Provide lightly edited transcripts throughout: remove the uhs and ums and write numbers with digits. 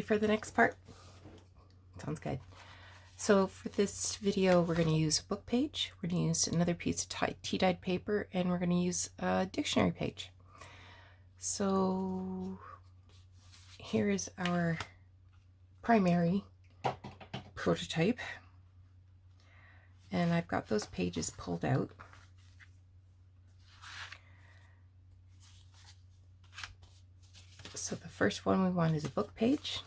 for the next part? Sounds good. So for this video, we're going to use a book page, we're going to use another piece of tea-dyed paper, and we're going to use a dictionary page. So here is our primary prototype, and I've got those pages pulled out. So the first one we want is a book page.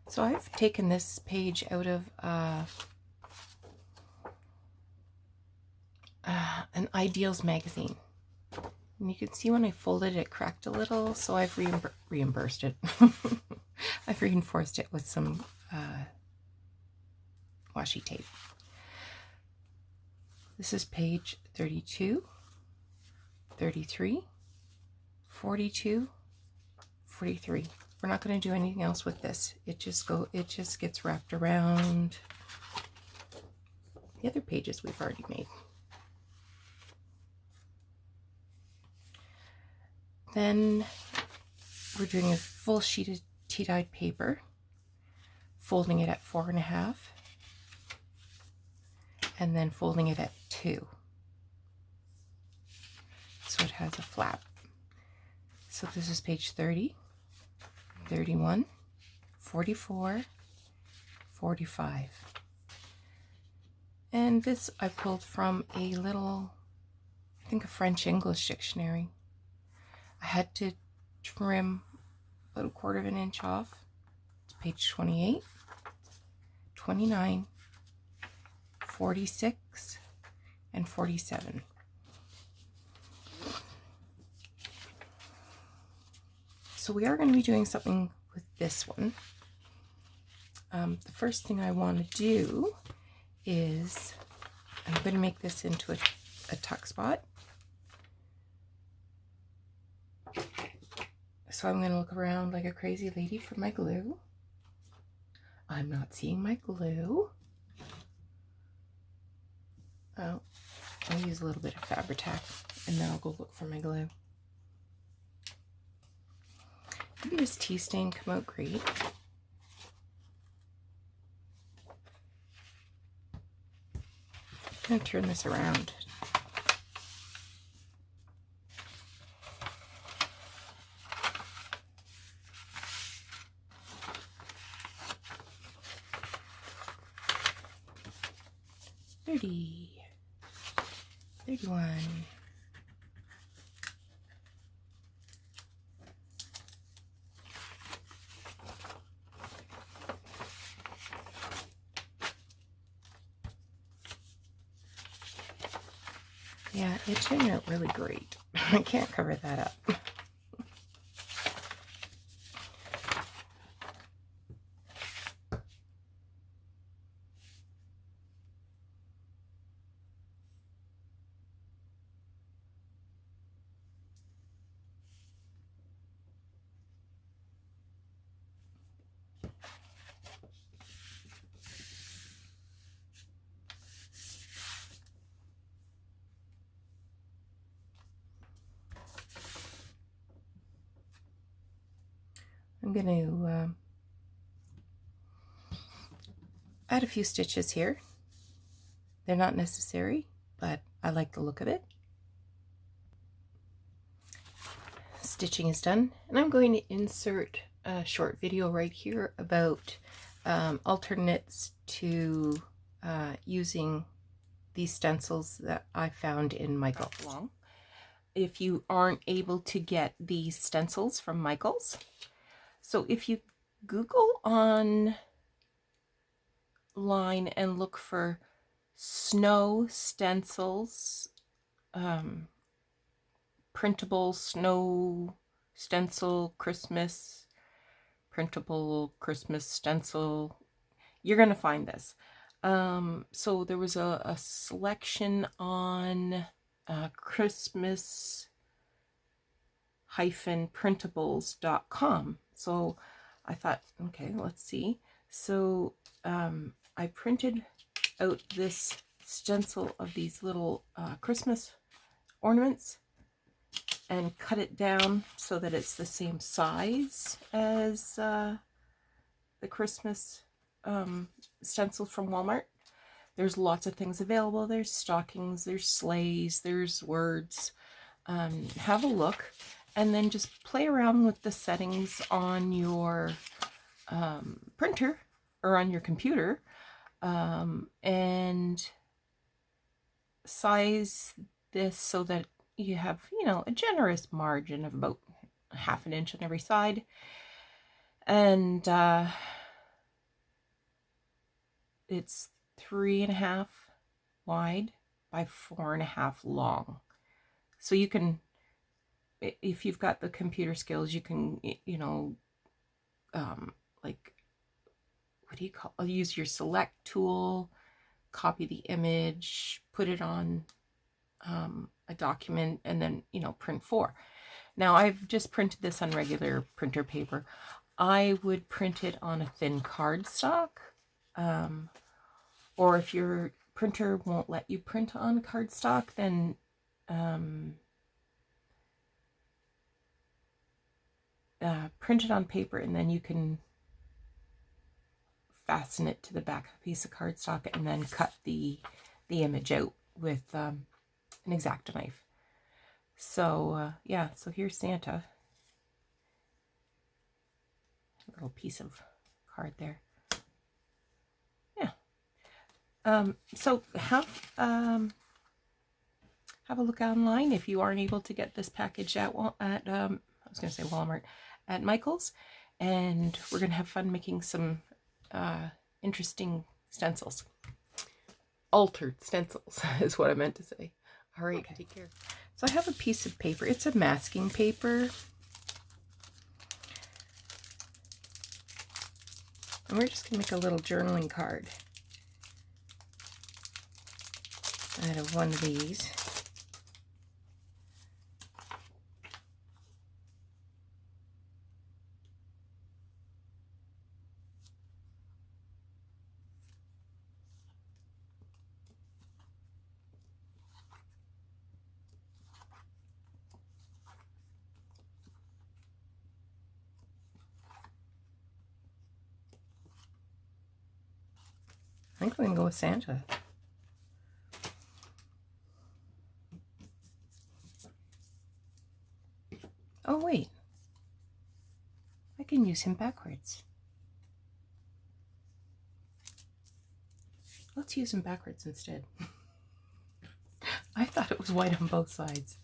So I've taken this page out of an Ideals magazine. And you can see when I folded it cracked a little, so I've reimbursed it. I've reinforced it with some washi tape. This is page 32, 33, 42, 43. We're not going to do anything else with this. It just gets wrapped around the other pages we've already made. Then we're doing a full sheet of tea-dyed paper, folding it at 4.5, and then folding it at 2. So it has a flap. So this is page 30. 31, 44, 45. And this I pulled from a little, I think a French English dictionary. I had to trim about 1/4 inch off. It's page 28, 29, 46, and 47. So we are going to be doing something with this one. The first thing I want to do is I'm going to make this into a tuck spot. So I'm going to look around like a crazy lady for my glue. I'm not seeing my glue. Oh, I'll use a little bit of Fabri-Tac and then I'll go look for my glue. Maybe this tea stain come out great. I'm going to turn this around. $30, $31. Yeah, it turned out really great. I can't cover that up. I'm going to add a few stitches here. They're not necessary, but I like the look of it. Stitching is done, and I'm going to insert a short video right here about alternates to using these stencils that I found in Michael's. If you aren't able to get these stencils from Michael's, so if you Google online and look for snow stencils, printable snow stencil Christmas, printable Christmas stencil, you're going to find this. So there was a selection on Christmas-printables.com. So I thought, okay, let's see. So I printed out this stencil of these little Christmas ornaments, and cut it down so that it's the same size as the Christmas stencil from Walmart. There's lots of things available. There's stockings, there's sleighs, there's words. Have a look and then just play around with the settings on your printer or on your computer, and size this so that you have, you know, a generous margin of about 1/2 inch on every side. And it's 3.5 wide by 4.5 long. So you can, if you've got the computer skills, you can, you know, like, what do you call, I'll use your select tool, copy the image, put it on a document, and then, you know, print 4. Now I've just printed this on regular printer paper. I would print it on a thin cardstock, or if your printer won't let you print on cardstock, then print it on paper, and then you can fasten it to the back of a piece of cardstock and then cut the image out with an X-Acto knife. So yeah, so here's Santa. A little piece of card there. Yeah. So have a look online if you aren't able to get this package at I was going to say Walmart, at Michael's, and we're going to have fun making some interesting stencils. Altered stencils is what I meant to say. All right, okay. Take care. So I have a piece of paper. It's a masking paper. And we're just going to make a little journaling card out of one of these. I think we can go with Santa. Oh, wait. I can use him backwards. Let's use him backwards instead. I thought it was white on both sides.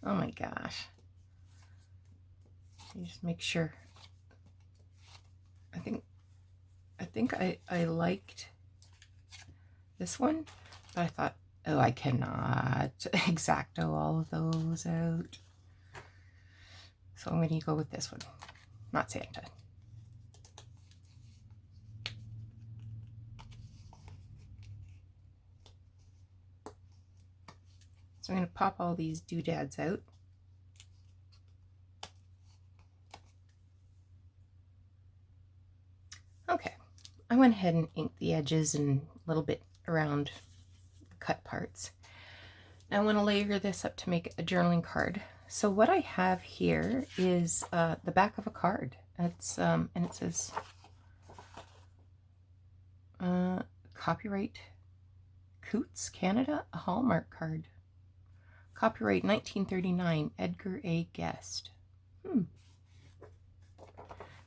Oh my gosh. You just make sure. I think I liked this one, but I thought, oh, I cannot X-Acto all of those out. So I'm going to go with this one, not Santa. So I'm going to pop all these doodads out. Okay, I went ahead and inked the edges and a little bit around the cut parts. Now I want to layer this up to make a journaling card. So what I have here is the back of a card. It's and it says copyright Coots, Canada, a Hallmark card. Copyright 1939, Edgar A. Guest.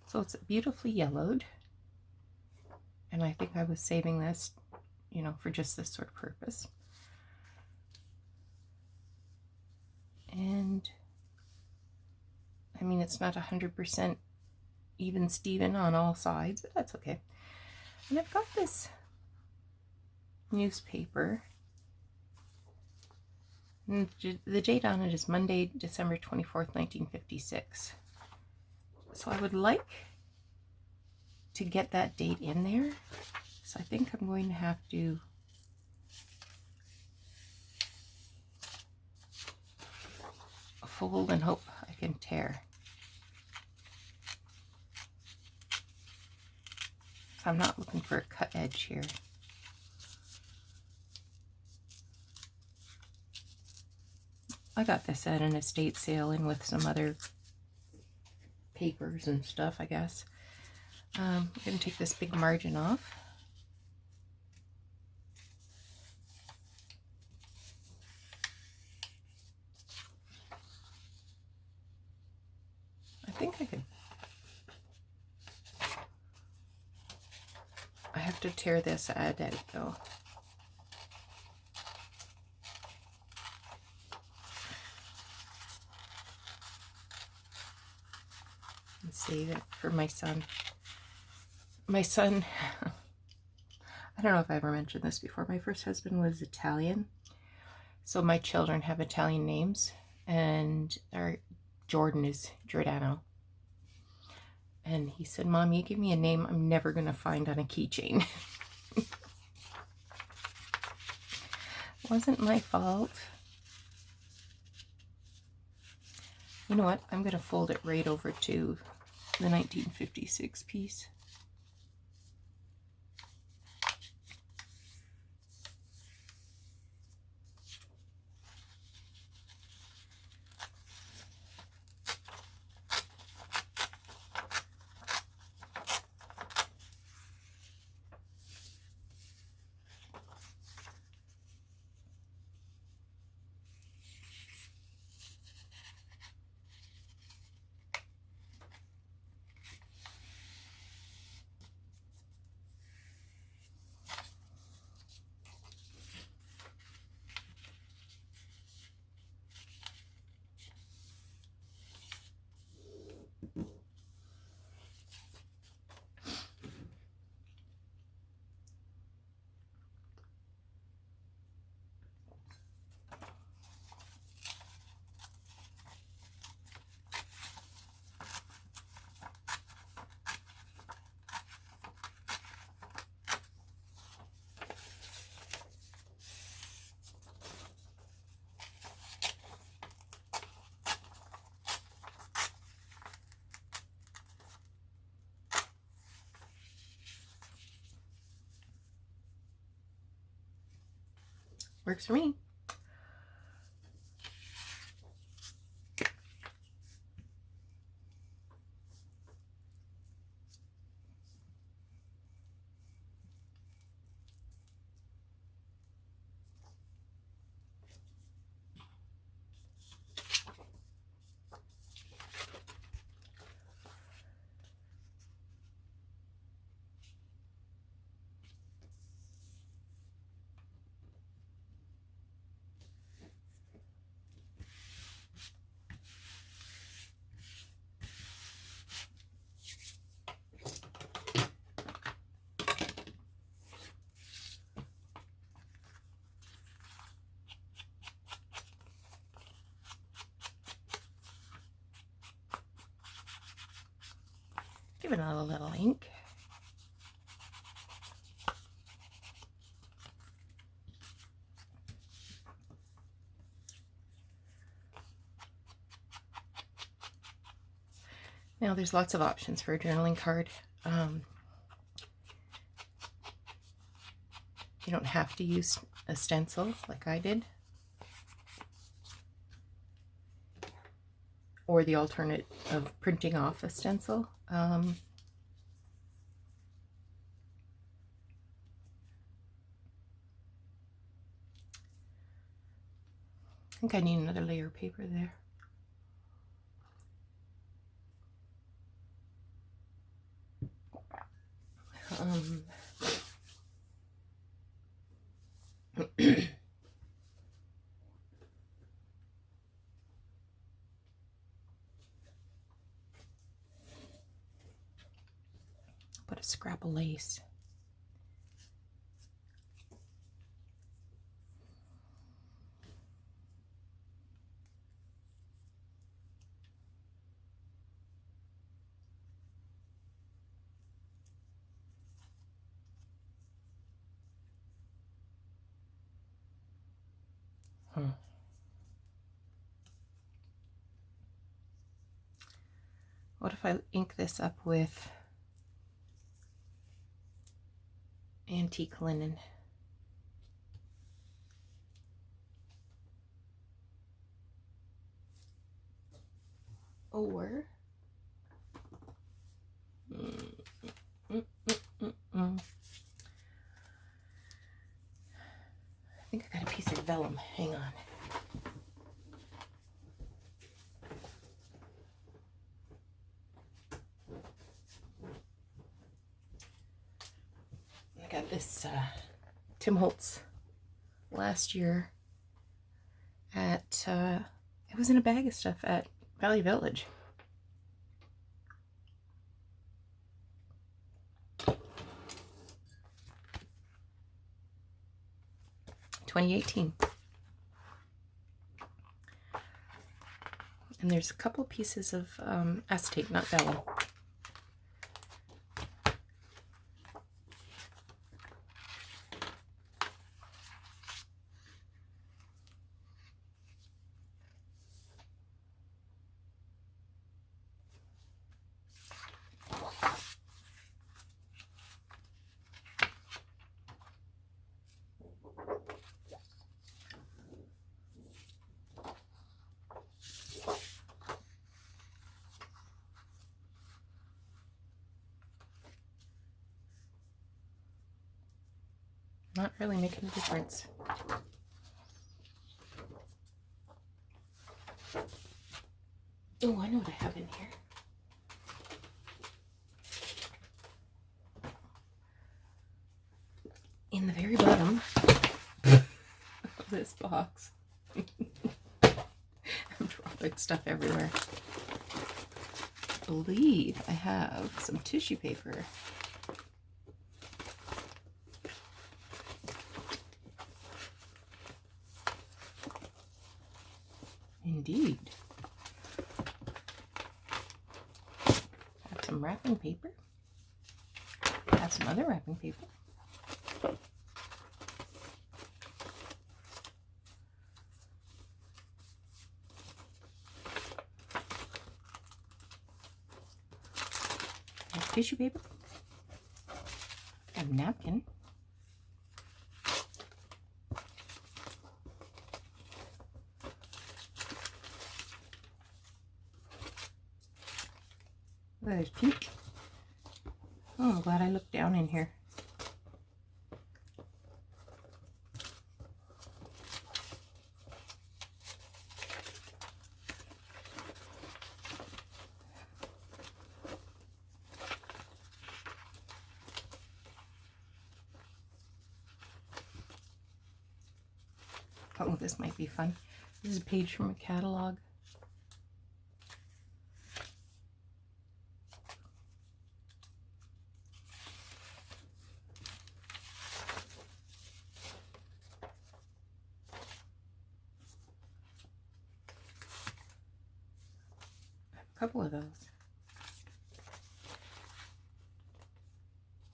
So it's beautifully yellowed. And I think I was saving this, you know, for just this sort of purpose. And I mean, it's not 100% even Steven on all sides, but that's okay. And I've got this newspaper. And the date on it is Monday, December 24th, 1956. So I would like to get that date in there. So I think I'm going to have to fold and hope I can tear. So I'm not looking for a cut edge here. I got this at an estate sale in with some other papers and stuff, I guess. I'm going to take this big margin off. I think I could. I have to tear this ad out though. And save it for my son. My son, I don't know if I ever mentioned this before, my first husband was Italian. So my children have Italian names, and our Jordan is Giordano. And he said, Mom, you give me a name I'm never going to find on a keychain. Wasn't my fault. You know what? I'm going to fold it right over to the 1956 piece. Works for me. Give it a little ink. Now there's lots of options for a journaling card. You don't have to use a stencil like I did, or the alternate of printing off a stencil. I think I need another layer of paper there. Put a scrap of lace. What if I ink this up with antique linen? Or I think I got a piece of vellum. Hang on. I got this Tim Holtz last year at, it was in a bag of stuff at Valley Village. $2018. And there's a couple pieces of acetate, not vellum. Not really making a difference. Oh, I know what I have in here. In the very bottom of this box. I'm dropping stuff everywhere. I believe I have some tissue paper. Indeed. Have some wrapping paper. Have some other wrapping paper. Have tissue paper. Have a napkin. There's pink. Oh, I'm glad I looked down in here. Oh, this might be fun. This is a page from a catalog. A couple of those.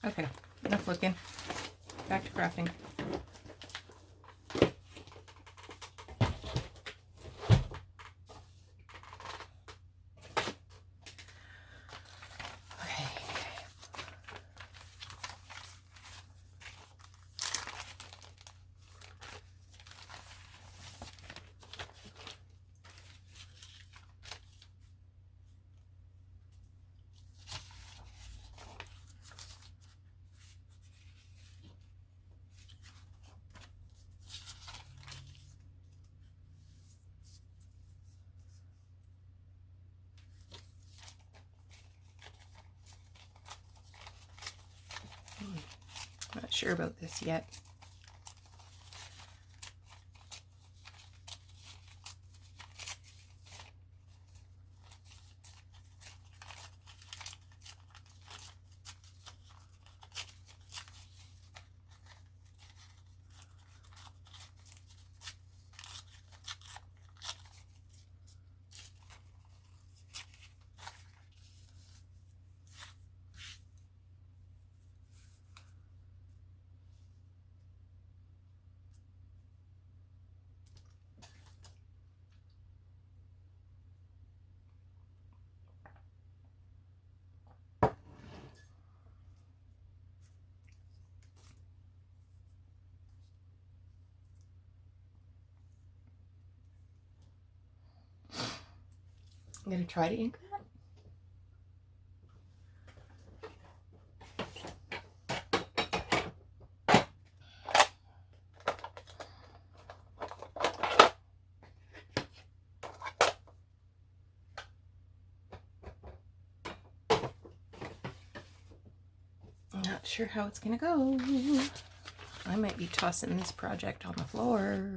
Okay, enough looking. Back to crafting. Not sure about this yet. I'm going to try to ink that. I'm not sure how it's going to go. I might be tossing this project on the floor.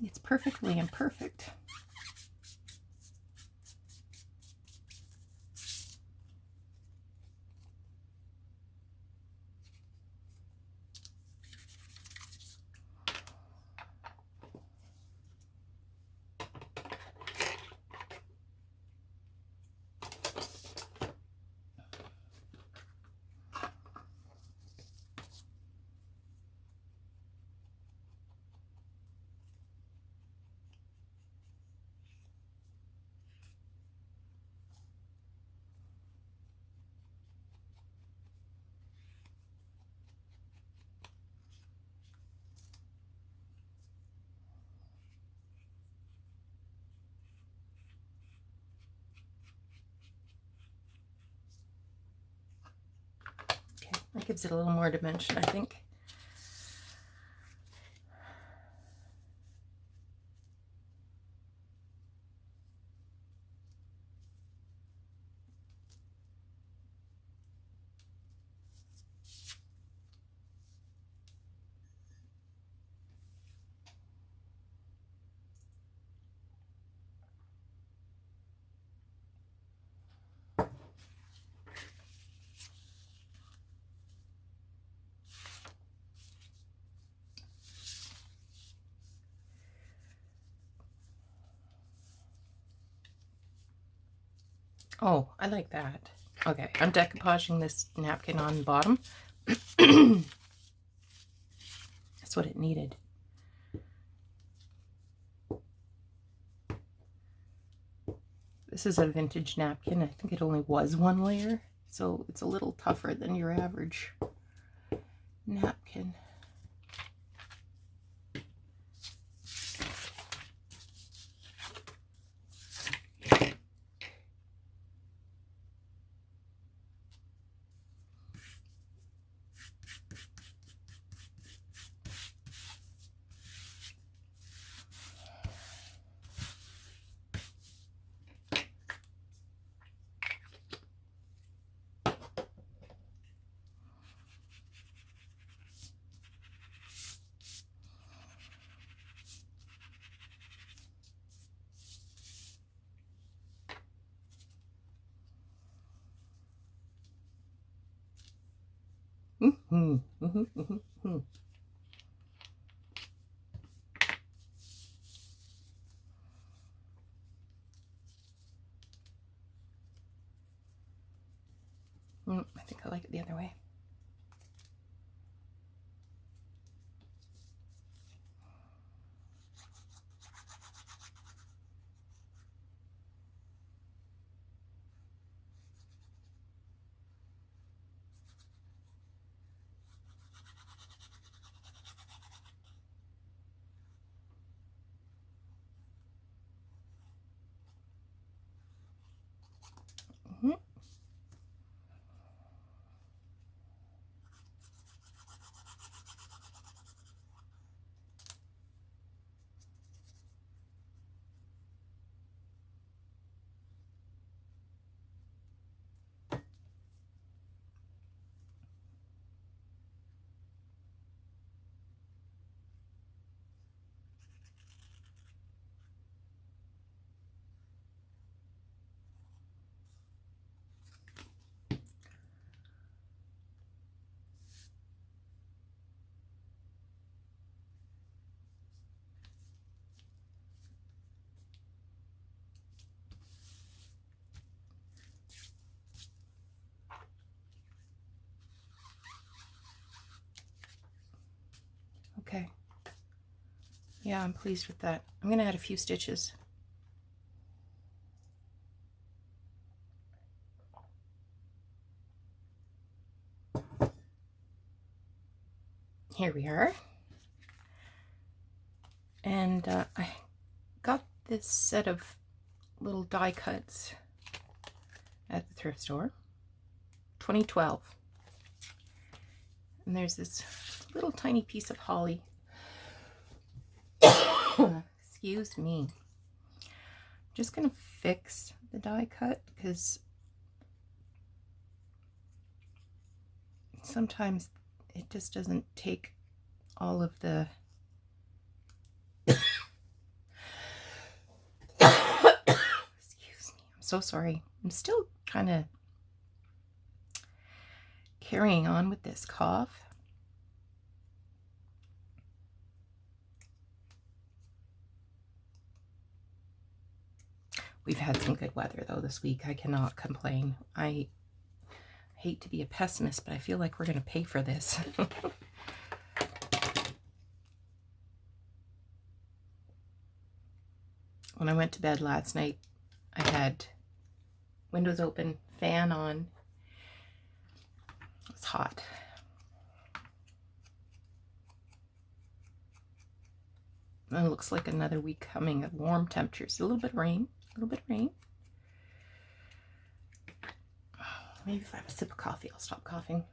It's perfectly imperfect. Okay, that gives it a little more dimension, I think. Oh, I like that. Okay, I'm decoupaging this napkin on the bottom. That's what it needed. This is a vintage napkin. I think it only was one layer, so it's a little tougher than your average napkin. I think I like it the other way. Yeah, I'm pleased with that. I'm going to add a few stitches. Here we are. And I got this set of little die cuts at the thrift store, 2012. And there's this little tiny piece of holly. Excuse me. I'm just going to fix the die cut because sometimes it just doesn't take all of the excuse me, I'm so sorry. I'm still kind of carrying on with this cough. We've had some good weather though this week. I cannot complain. I hate to be a pessimist, but I feel like we're going to pay for this. When I went to bed last night, I had windows open, fan on. It's hot. And it looks like another week coming of warm temperatures. A little bit of rain, a little bit of rain. Maybe if I have a sip of coffee, I'll stop coughing.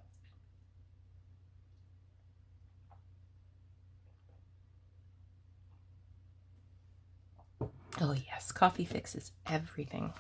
Oh yes, coffee fixes everything.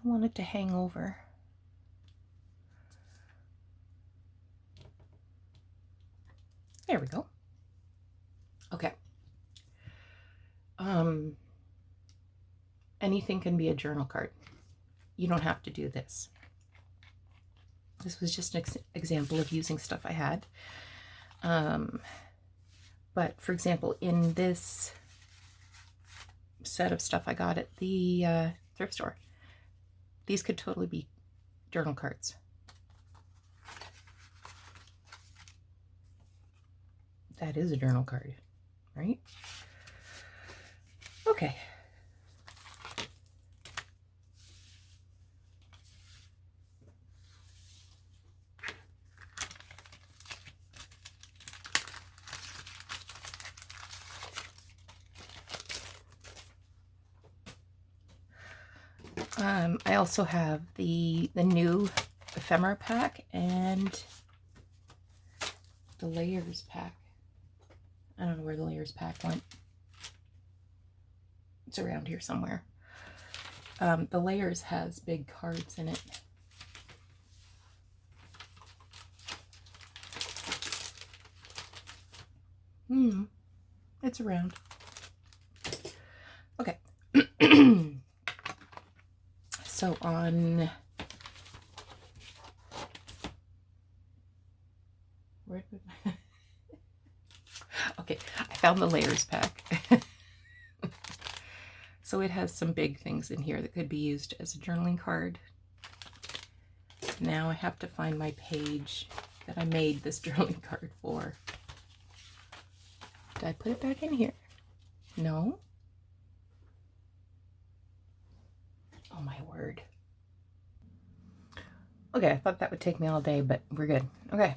I want it to hang over. There we go. Okay. Anything can be a journal card. You don't have to do this. This was just an example of using stuff I had. But for example, in this set of stuff I got at the thrift store, these could totally be journal cards. That is a journal card, right? Okay. I also have the new ephemera pack and the layers pack. I don't know where the layers pack went. It's around here somewhere. The layers has big cards in it. It's around. Okay. So on where did okay, I found the layers pack. So it has some big things in here that could be used as a journaling card. Now I have to find my page that I made this journaling card for. Did I put it back in here? No? Oh my word. Okay, I thought that would take me all day, but we're good. Okay,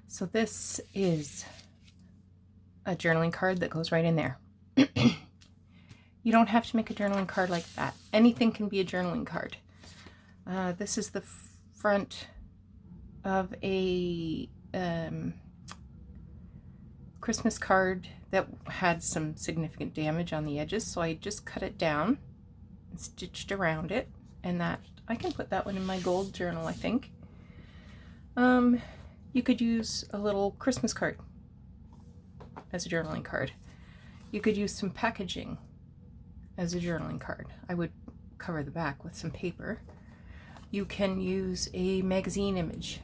so this is a journaling card that goes right in there. You don't have to make a journaling card like that. Anything can be a journaling card. This is the front of a Christmas card that had some significant damage on the edges, so I just cut it down and stitched around it, and that I can put that one in my gold journal, I think. You could use a little Christmas card as a journaling card. You could use some packaging as a journaling card. I would cover the back with some paper. You can use a magazine image.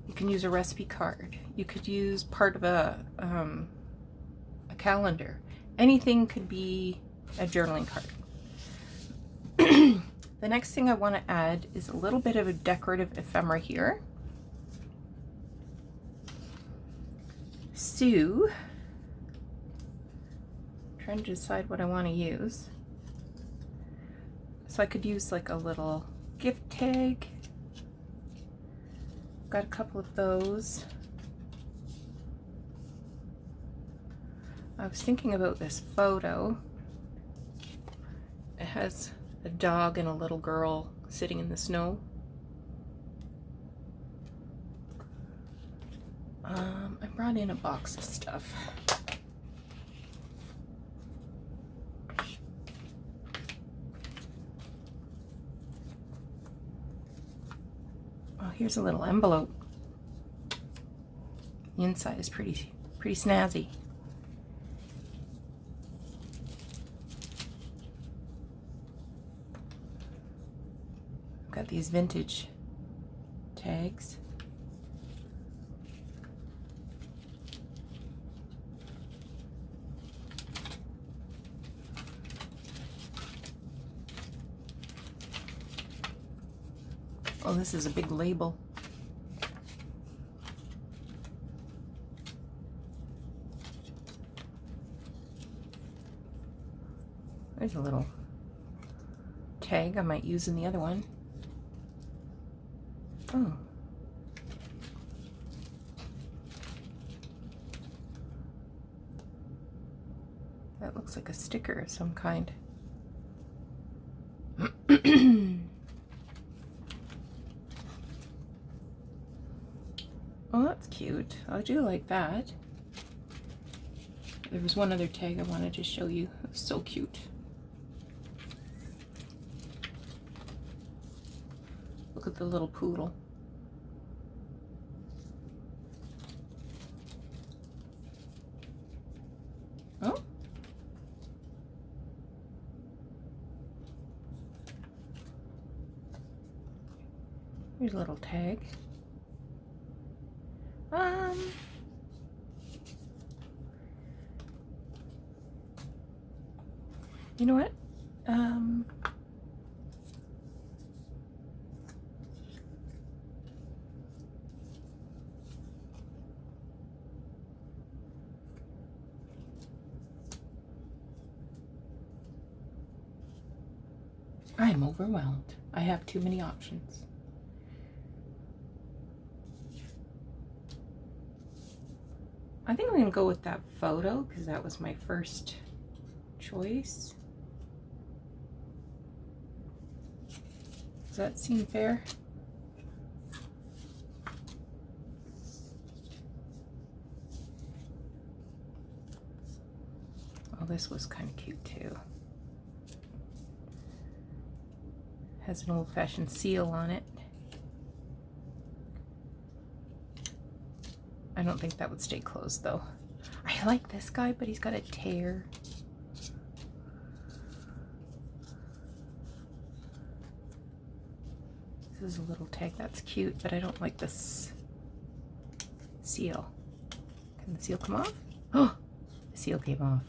You can use a recipe card. You could use part of a calendar. Anything could be a journaling card. The next thing I want to add is a little bit of a decorative ephemera here. So, I'm trying to decide what I want to use. So I could use like a little gift tag. Got a couple of those. I was thinking about this photo. It has a dog and a little girl sitting in the snow. I brought in a box of stuff. Oh, here's a little envelope. The inside is pretty snazzy. Got these vintage tags. Oh, this is a big label. There's a little tag I might use in the other one. Oh. That looks like a sticker of some kind. Oh, that's cute. I do like that. There was one other tag I wanted to show you. It was so cute. Look at the little poodle. Oh. Here's a little tag. You know what? I am overwhelmed. I have too many options. I think I'm going to go with that photo because that was my first choice. Does that seem fair? Oh, this was kind of cute too. Has an old-fashioned seal on it. I don't think that would stay closed though. I like this guy, but he's got a tear. This is a little tag. That's cute, but I don't like this seal. Can the seal come off? Oh, the seal came off.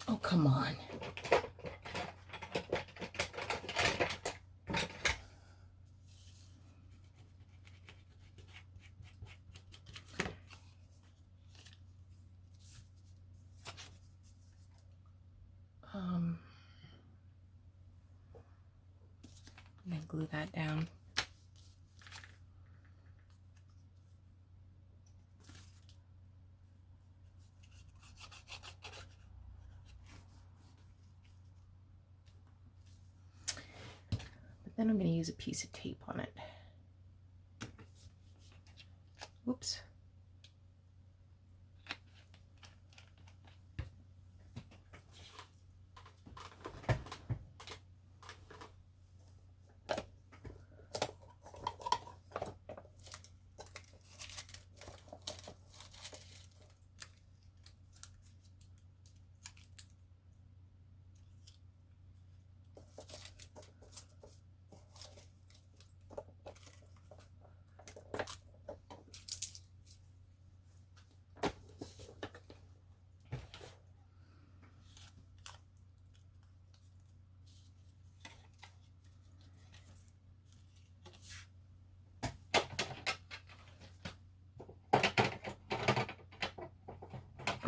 Oh, come on. I'm gonna glue that down. But then I'm going to use a piece of tape on it. Whoops.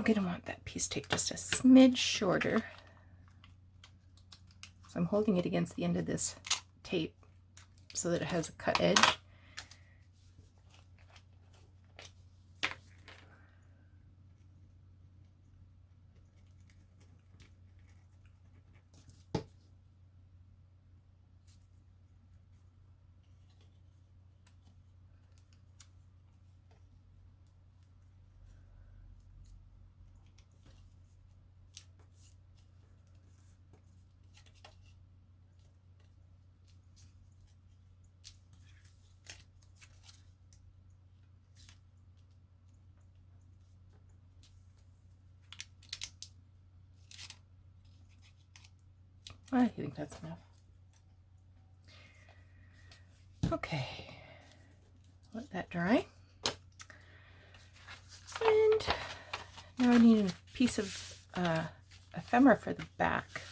going to want that piece tape just a smidge shorter. So I'm holding it against the end of this tape so that it has a cut edge. I think that's enough. Okay, let that dry. And now I need a piece of ephemera for the back.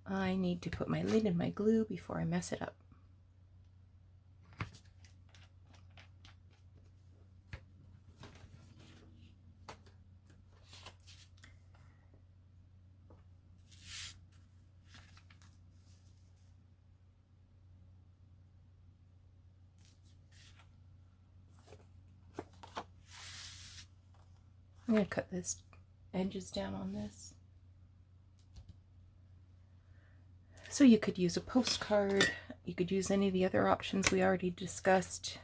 I need to put my lid in my glue before I mess it up. I'm going to cut this edges down on this. So you could use a postcard, you could use any of the other options we already discussed.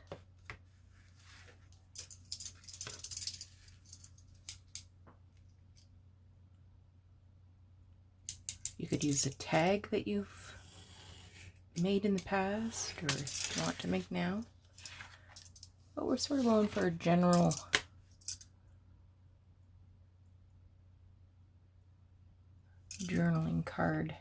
You could use a tag that you've made in the past or you want to make now. But we're sort of going for a general journaling card.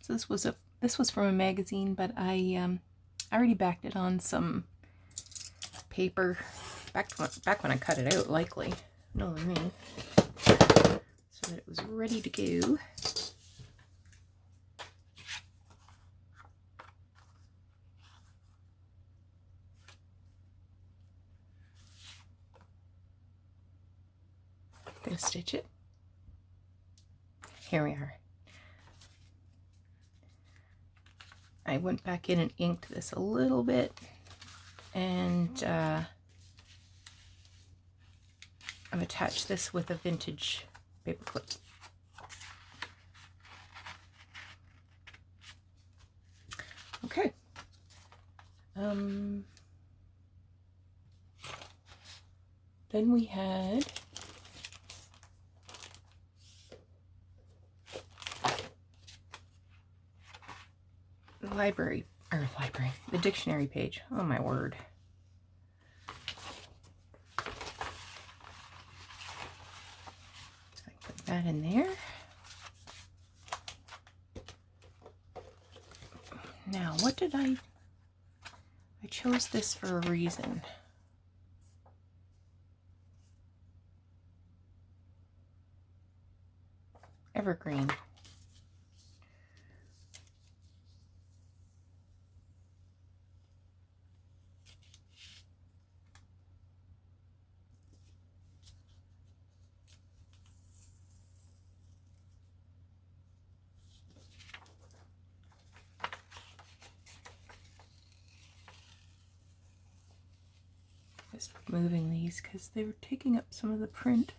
So this was from a magazine, but I already backed it on some paper back when I cut it out, likely, knowing me, so that it was ready to go. I'm gonna stitch it. Here we are. I went back in and inked this a little bit, and I've attached this with a vintage paper clip. Okay. Then we had the dictionary page. Oh my word. So I put that in there. Now, what did I chose this for a reason. Evergreen. Just moving these because they were taking up some of the print.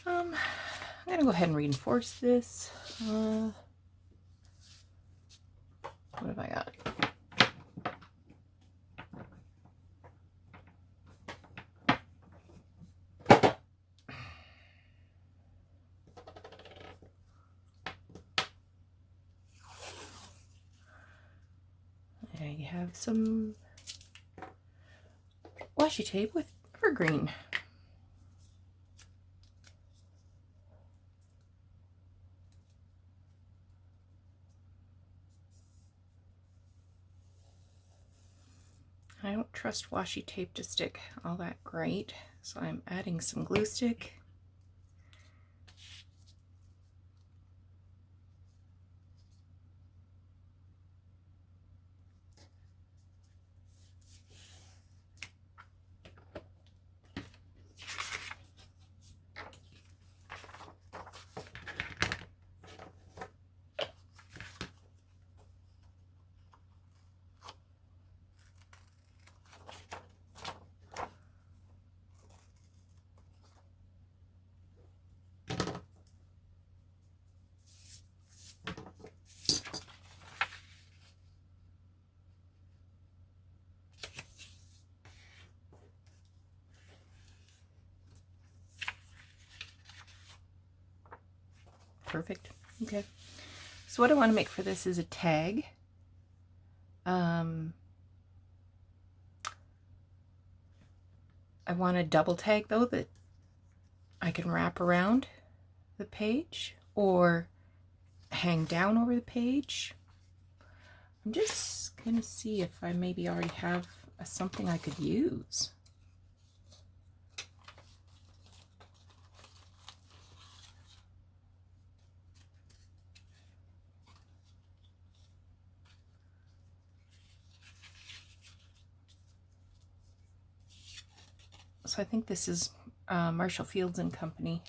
I'm gonna go ahead and reinforce this. What have I got? I have some washi tape with evergreen. I don't trust washi tape to stick all that great, so I'm adding some glue stick. Perfect. Okay. So what I want to make for this is a tag. I want a double tag though that I can wrap around the page or hang down over the page. I'm just gonna see if I maybe already have something I could use. So I think this is Marshall Fields and Company.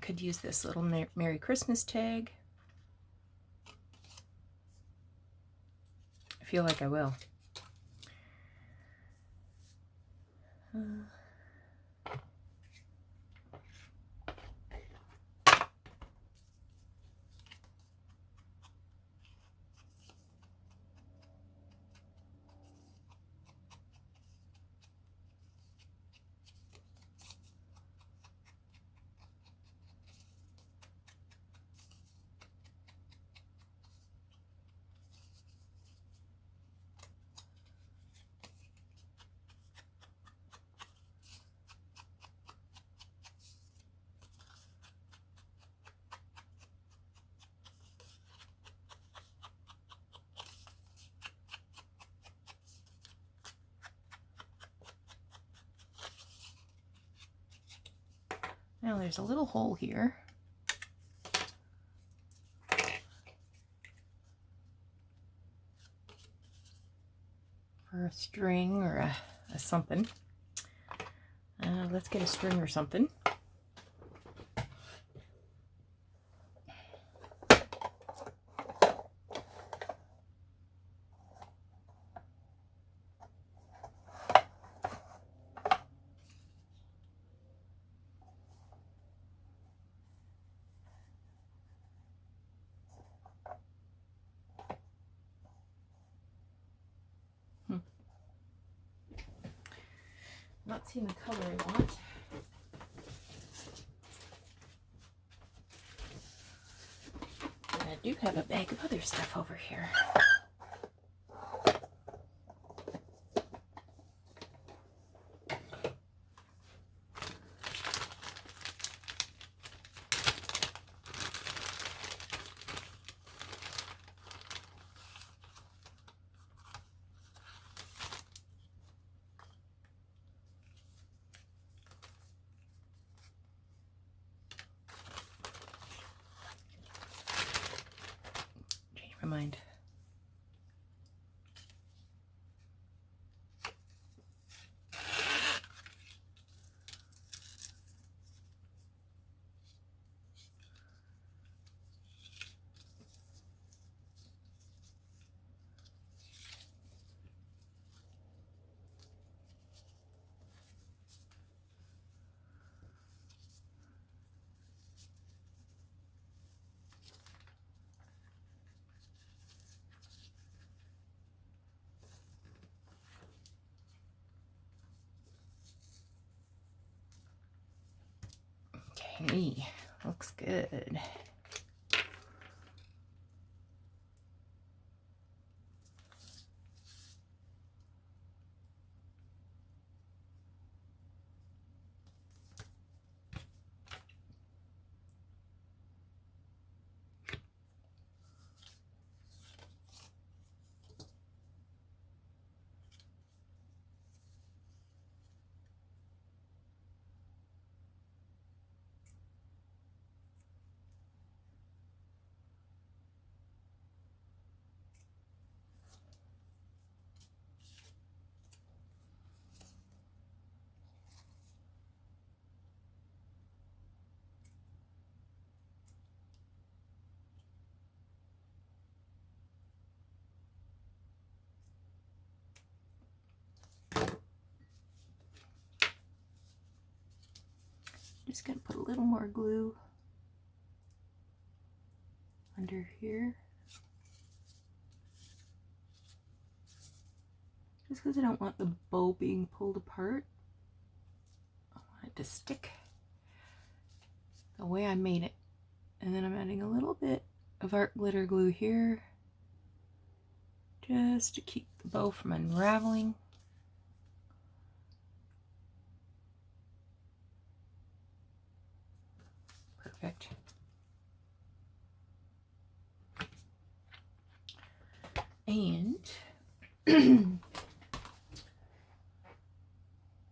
Could use this little Merry Christmas tag. I feel like I will. Now there's a little hole here. For a string or a something. Let's get a string or something. Not seeing the color I want. And I do have a bag of other stuff over here. Change my mind. Hey, looks good. Just gonna put a little more glue under here. Just because I don't want the bow being pulled apart. I want it to stick the way I made it. And then I'm adding a little bit of art glitter glue here just to keep the bow from unraveling. Perfect. And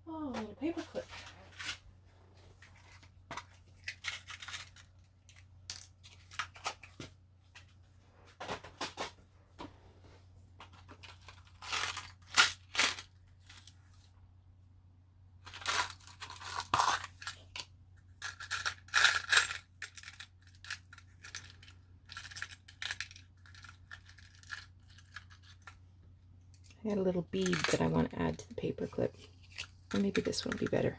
oh, a paper clip. I got a little bead that I want to add to the paper clip. Or maybe this one will be better.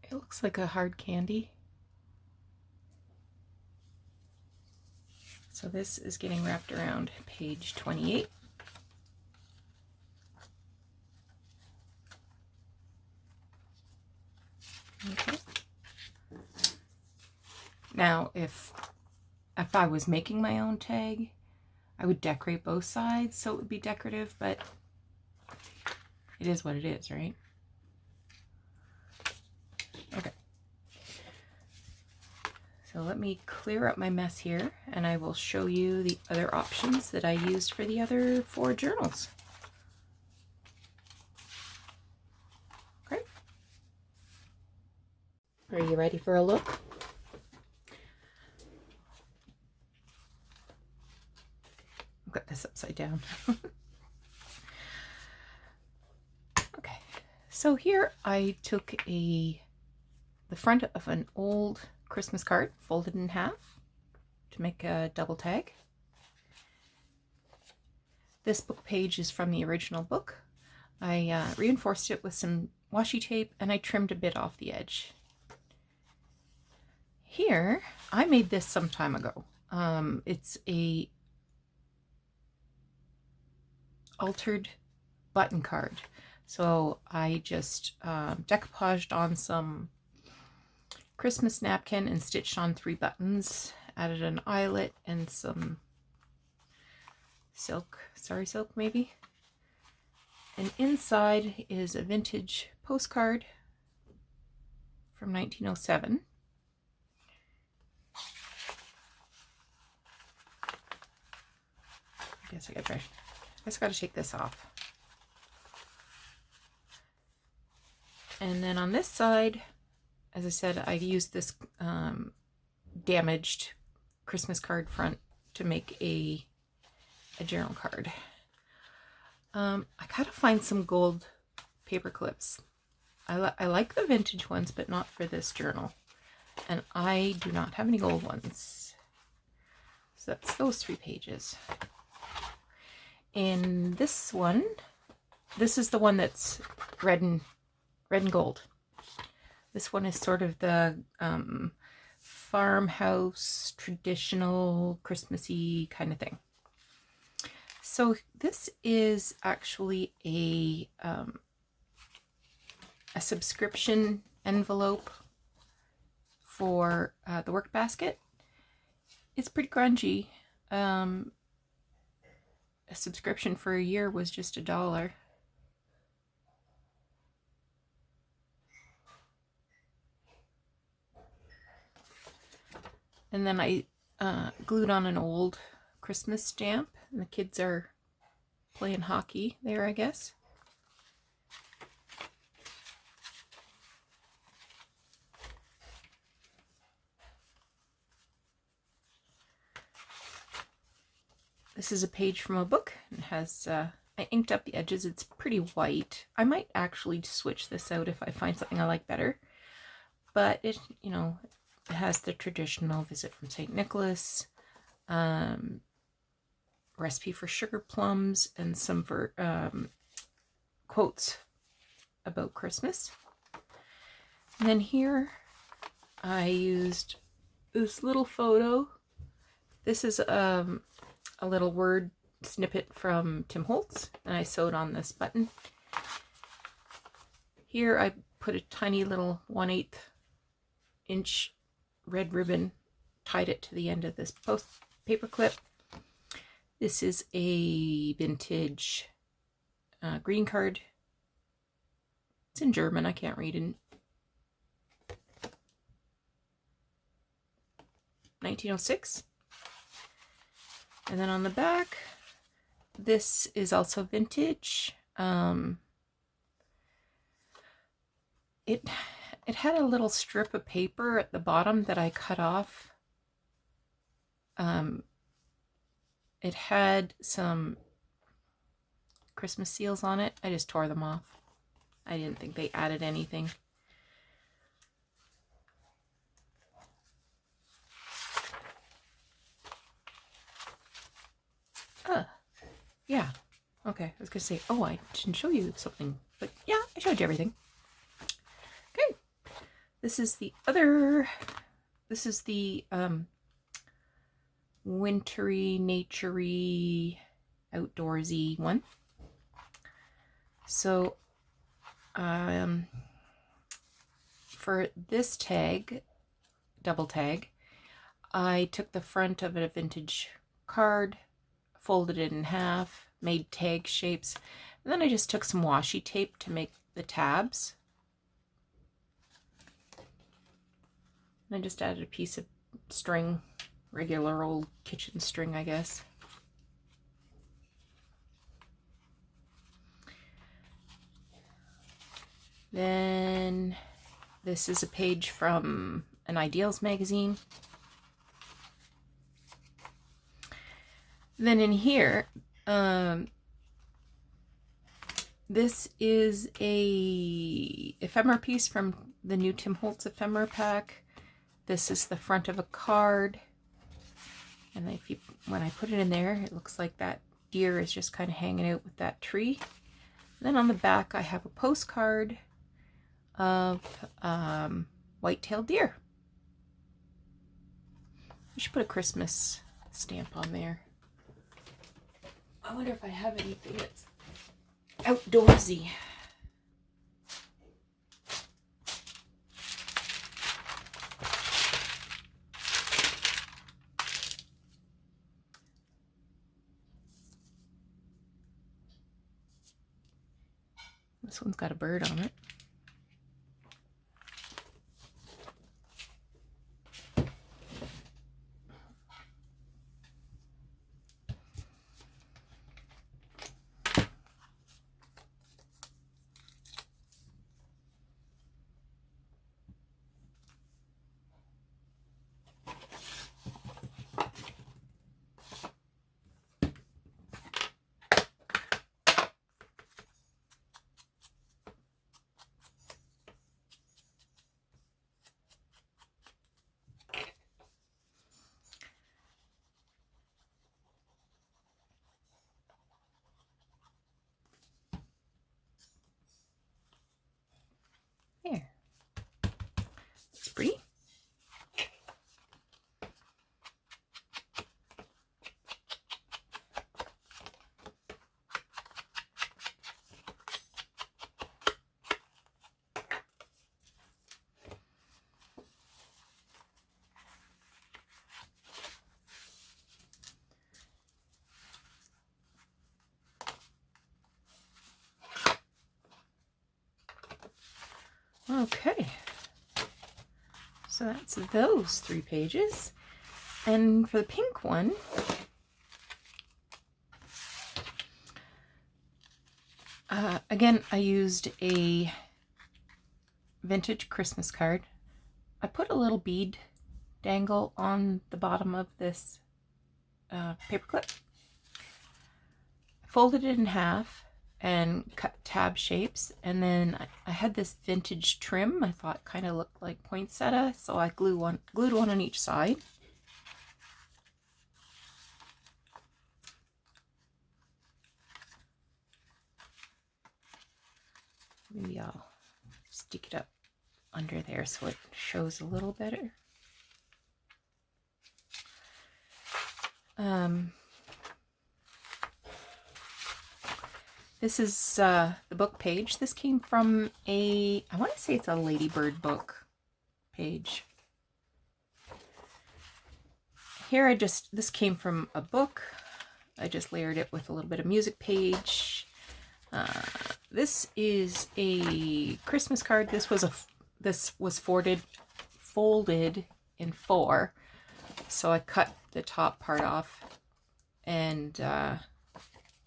It looks like a hard candy. So this is getting wrapped around page 28. Okay. Now, if I was making my own tag, I would decorate both sides so it would be decorative, but it is what it is, right? Okay. So let me clear up my mess here, and I will show you the other options that I used for the other 4 journals. Great. Are you ready for a look? I've got this upside down. Okay, so here I took the front of an old Christmas card, folded in half to make a double tag. This book page is from the original book. I reinforced it with some washi tape and I trimmed a bit off the edge. Here, I made this some time ago. It's a altered button card. So I just decoupaged on some Christmas napkin and stitched on 3 buttons, added an eyelet and some silk, sari silk maybe. And inside is a vintage postcard from 1907. I guess I gotta take this off. And then on this side, as I said, I used this damaged Christmas card front to make a journal card. I gotta find some gold paper clips. I like the vintage ones, but not for this journal. and I do not have any gold ones. So that's those 3 pages. In this one, this is the one that's red and gold. This one is sort of the farmhouse, traditional, Christmassy kind of thing. So this is actually a subscription envelope for the work basket. It's pretty grungy. A subscription for a year was just $1. And then I glued on an old Christmas stamp, and the kids are playing hockey there, I guess. This is a page from a book. It has, I inked up the edges. It's pretty white. I might actually switch this out if I find something I like better. But it, you know, it has the traditional visit from St. Nicholas, recipe for sugar plums, and some quotes about Christmas. And then here I used this little photo. This is a little word snippet from Tim Holtz, and I sewed on this button. Here I put a tiny little 1/8 inch red ribbon, tied it to the end of this post paper clip. This is a vintage greeting card. It's in German, I can't read it. 1906. And then on the back, this is also vintage. It had a little strip of paper at the bottom that I cut off. It had some Christmas seals on it. I just tore them off. I didn't think they added anything. Yeah. Okay, I was gonna say, oh, I didn't show you something, but yeah, I showed you everything. Okay, this is the wintry, naturey, outdoorsy one. So, for this tag, double tag, I took the front of a vintage card, folded it in half, made tag shapes, and then I just took some washi tape to make the tabs. And I just added a piece of string, regular old kitchen string, I guess. Then this is a page from an Ideals magazine. Then in here, this is a ephemera piece from the new Tim Holtz ephemera pack. This is the front of a card, and when I put it in there, it looks like that deer is just kind of hanging out with that tree. And then on the back, I have a postcard of white-tailed deer. I should put a Christmas stamp on there. I wonder if I have anything that's outdoorsy. This one's got a bird on it. Okay, so that's those 3 pages. And for the pink one, again, I used a vintage Christmas card. I put a little bead dangle on the bottom of this paperclip, folded it in half and cut tab shapes, and then I had this vintage trim I thought kind of looked like poinsettia, so I glued one on each side. Maybe I'll stick it up under there so it shows a little better. This is the book page. This came from I want to say it's a Ladybird book page. Here this came from a book. I just layered it with a little bit of music page. This is a Christmas card. This was folded in 4. So I cut the top part off and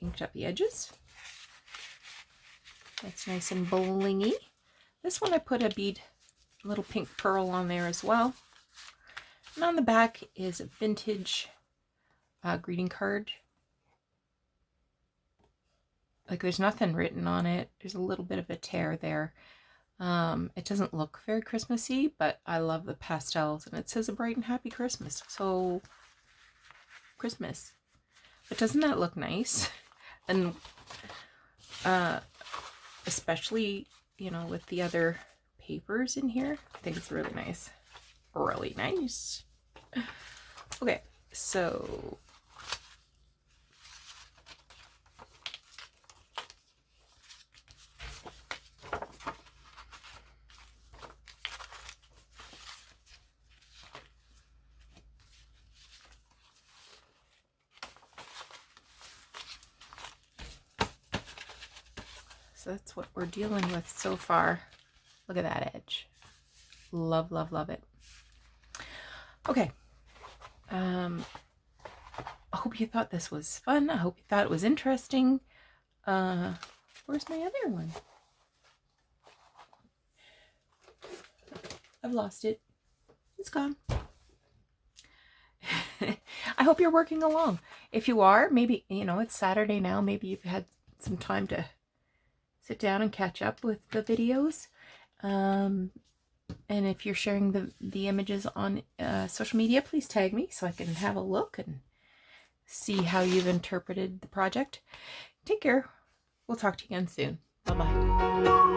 inked up the edges. That's nice and blingy. This one I put a little pink pearl on there as well. And on the back is a vintage greeting card. Like, there's nothing written on it. There's a little bit of a tear there. It doesn't look very Christmassy, but I love the pastels, and it says a bright and happy Christmas. So, Christmas. But doesn't that look nice? And especially, you know, with the other papers in here, I think it's really nice. Really nice. Okay, so that's what we're dealing with so far. Look at that edge. Love, love, love it. Okay. I hope you thought this was fun. I hope you thought it was interesting. Where's my other one? I've lost it. It's gone. I hope you're working along. If you are, maybe, you know, it's Saturday now. Maybe you've had some time to sit down and catch up with the videos. And if you're sharing the images on social media, please tag me so I can have a look and see how you've interpreted the project. Take care. We'll talk to you again soon. Bye-bye.